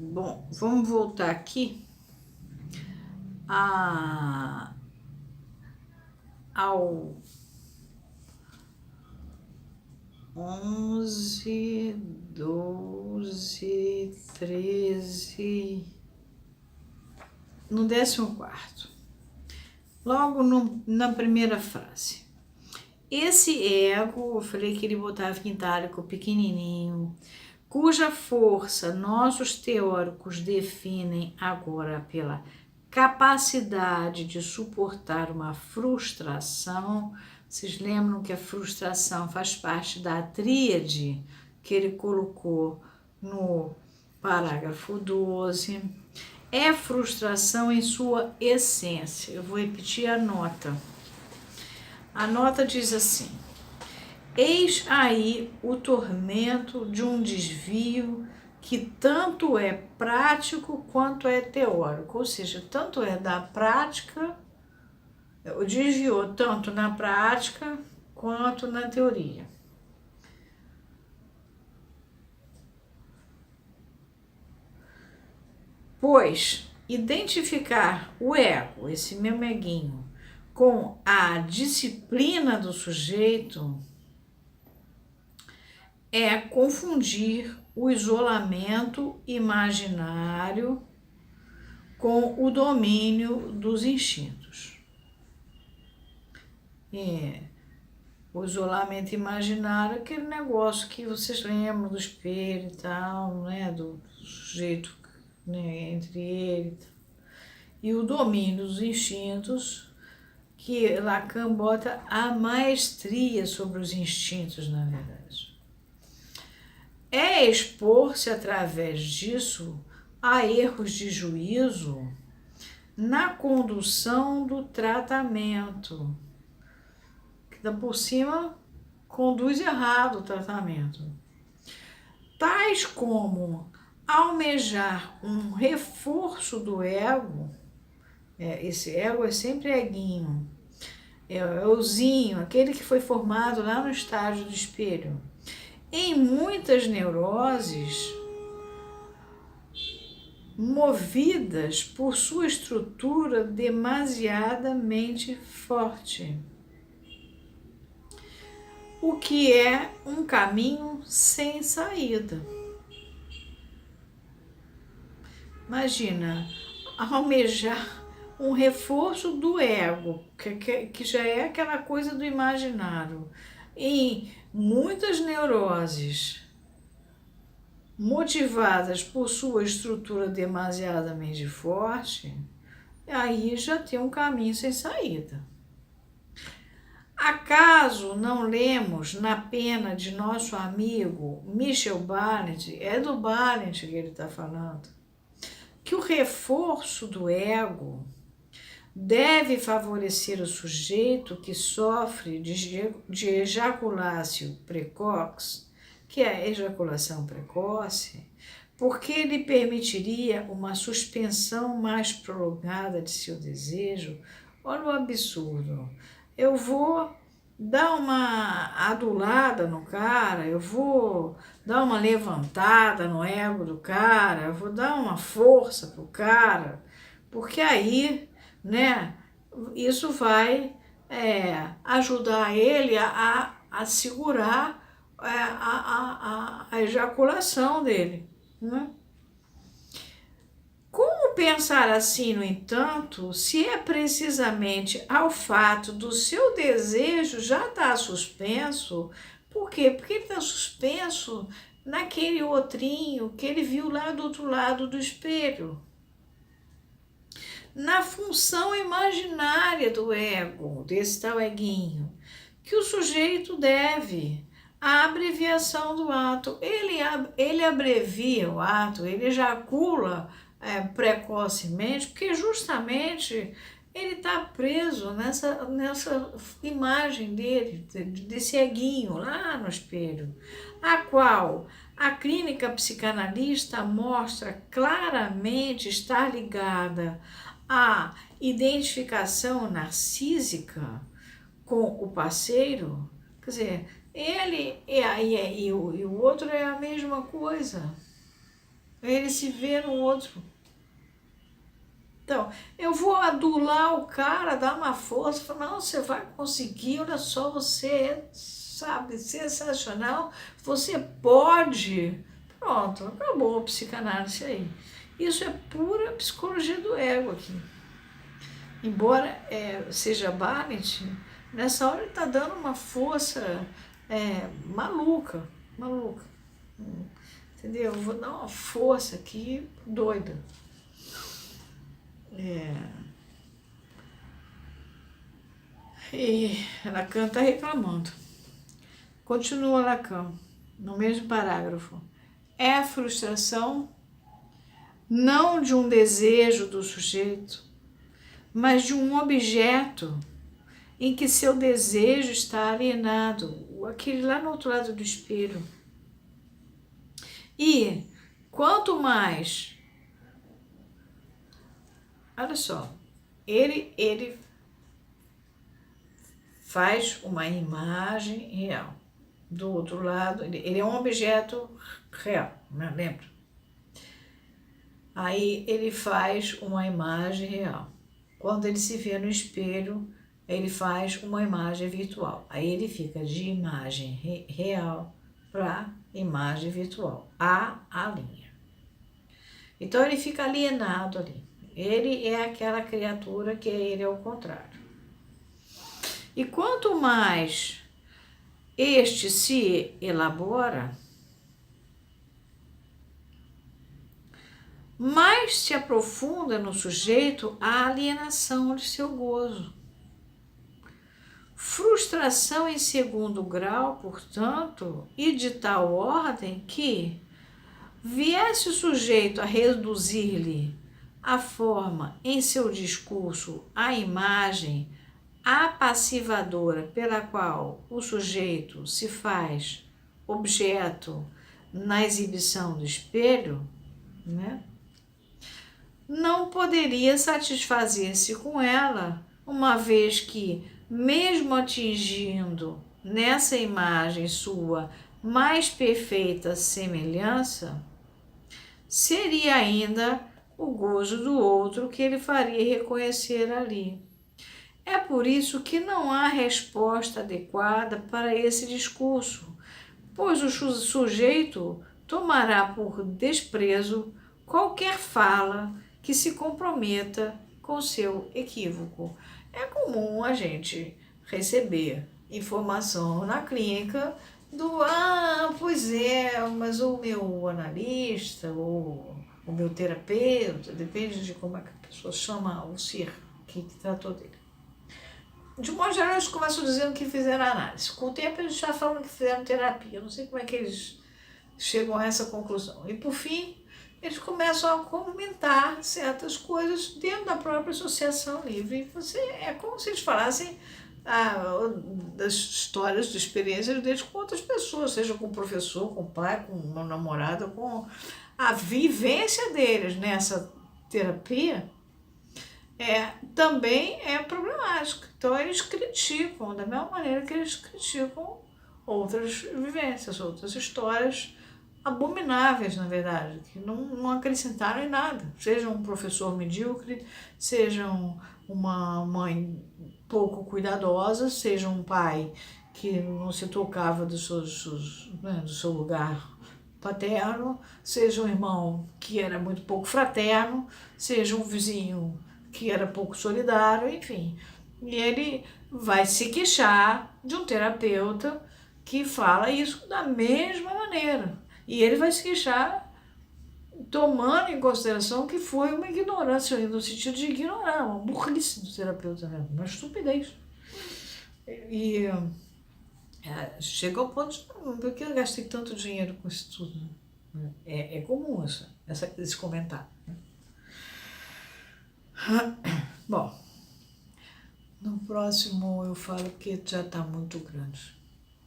Bom, vamos voltar aqui ao 11, 12, 13, no 14º. Logo na primeira frase. Esse ego, eu falei que ele botava em itálico pequenininho, cuja força nossos teóricos definem agora pela capacidade de suportar uma frustração. Vocês lembram que a frustração faz parte da tríade que ele colocou no parágrafo 12. É frustração em sua essência. Eu vou repetir a nota. A nota diz assim: eis aí o tormento de um desvio que tanto é prático quanto é teórico, ou seja, tanto é da prática, desviou tanto na prática quanto na teoria. Pois identificar o ego, esse meu eguinho, com a disciplina do sujeito é confundir o isolamento imaginário com o domínio dos instintos. O isolamento imaginário é aquele negócio que vocês lembram do espelho e tal, né, do sujeito, né, entre ele. E o domínio dos instintos, que Lacan bota a maestria sobre os instintos, na verdade. É expor-se através disso a erros de juízo na condução do tratamento, que dá por cima conduz errado o tratamento, tais como almejar um reforço do ego. Esse ego é sempre eguinho, é o zinho, aquele que foi formado lá no estágio do espelho. Em muitas neuroses, movidas por sua estrutura demasiadamente forte, o que é um caminho sem saída. Imagina, almejar um reforço do ego, que já é aquela coisa do imaginário. Em muitas neuroses motivadas por sua estrutura demasiadamente forte, aí já tem um caminho sem saída. Acaso não lemos na pena de nosso amigo Michel Barnett, é do Barnett que ele está falando, que o reforço do ego deve favorecer o sujeito que sofre de ejaculácio precoce, que é a ejaculação precoce, porque ele permitiria uma suspensão mais prolongada de seu desejo. Olha o absurdo. Eu vou dar uma adulada no cara, eu vou dar uma levantada no ego do cara, eu vou dar uma força pro cara, porque aí, né, isso vai ajudar ele a segurar a ejaculação dele, né? Como pensar assim, no entanto, se é precisamente ao fato do seu desejo já estar suspenso? Por quê? Porque ele está suspenso naquele outrinho que ele viu lá do outro lado do espelho, na função imaginária do ego, desse tal eguinho, que o sujeito deve à abreviação do ato. Ele abrevia o ato, ele ejacula precocemente, porque justamente ele está preso nessa imagem dele, desse eguinho lá no espelho, a qual a clínica psicanalista mostra claramente estar ligada à identificação narcísica com o parceiro. Quer dizer, ele e o outro é a mesma coisa. Ele se vê no outro. Então, eu vou adular o cara, dar uma força, falar, não, você vai conseguir, olha só, você é, sabe, sensacional, você pode. Pronto, acabou a psicanálise aí. Isso é pura psicologia do ego aqui. Embora seja Barnett, nessa hora ele está dando uma força maluca, maluca. Entendeu? Eu vou dar uma força aqui doida. E Lacan está reclamando. Continua Lacan, no mesmo parágrafo. É a frustração não de um desejo do sujeito, mas de um objeto em que seu desejo está alienado, aquele lá no outro lado do espelho. E quanto mais, olha só, ele faz uma imagem real. Do outro lado, ele é um objeto real, né? Lembra? Aí ele faz uma imagem real. Quando ele se vê no espelho, ele faz uma imagem virtual. Aí ele fica de imagem real para imagem virtual. A linha. Então ele fica alienado ali. Ele é aquela criatura que ele é o contrário. E quanto mais este se elabora, mais se aprofunda no sujeito a alienação de seu gozo. Frustração em segundo grau, portanto, e de tal ordem que viesse o sujeito a reduzir-lhe a forma em seu discurso à imagem apassivadora pela qual o sujeito se faz objeto na exibição do espelho, né? Não poderia satisfazer-se com ela, uma vez que, mesmo atingindo nessa imagem sua mais perfeita semelhança, seria ainda o gozo do outro que ele faria reconhecer ali. É por isso que não há resposta adequada para esse discurso, pois o sujeito tomará por desprezo qualquer fala que se comprometa com seu equívoco. É comum a gente receber informação na clínica do pois é, mas o meu analista ou o meu terapeuta, depende de como é que a pessoa chama o ser que tratou dele. De modo geral, eles começam dizendo que fizeram análise. Com o tempo, eles já falam que fizeram terapia. Eu não sei como é que eles chegam a essa conclusão. E, por fim, eles começam a comentar certas coisas dentro da própria associação livre. É como se eles falassem das histórias, de experiências deles com outras pessoas, seja com o professor, com o pai, com uma namorada, com a vivência deles nessa terapia. Também é problemática. Então, eles criticam, da mesma maneira que eles criticam outras vivências, outras histórias abomináveis, na verdade, que não acrescentaram em nada. Seja um professor medíocre, seja uma mãe pouco cuidadosa, seja um pai que não se tocava do seu lugar paterno, seja um irmão que era muito pouco fraterno, seja um vizinho que era pouco solidário, enfim. E ele vai se queixar de um terapeuta que fala isso da mesma maneira. E ele vai se queixar tomando em consideração que foi uma ignorância, no sentido de ignorar, uma burrice do terapeuta mesmo, uma estupidez. E chega ao ponto de, por que eu gastei tanto dinheiro com isso tudo? É comum esse comentário. Bom, no próximo eu falo porque já está muito grande.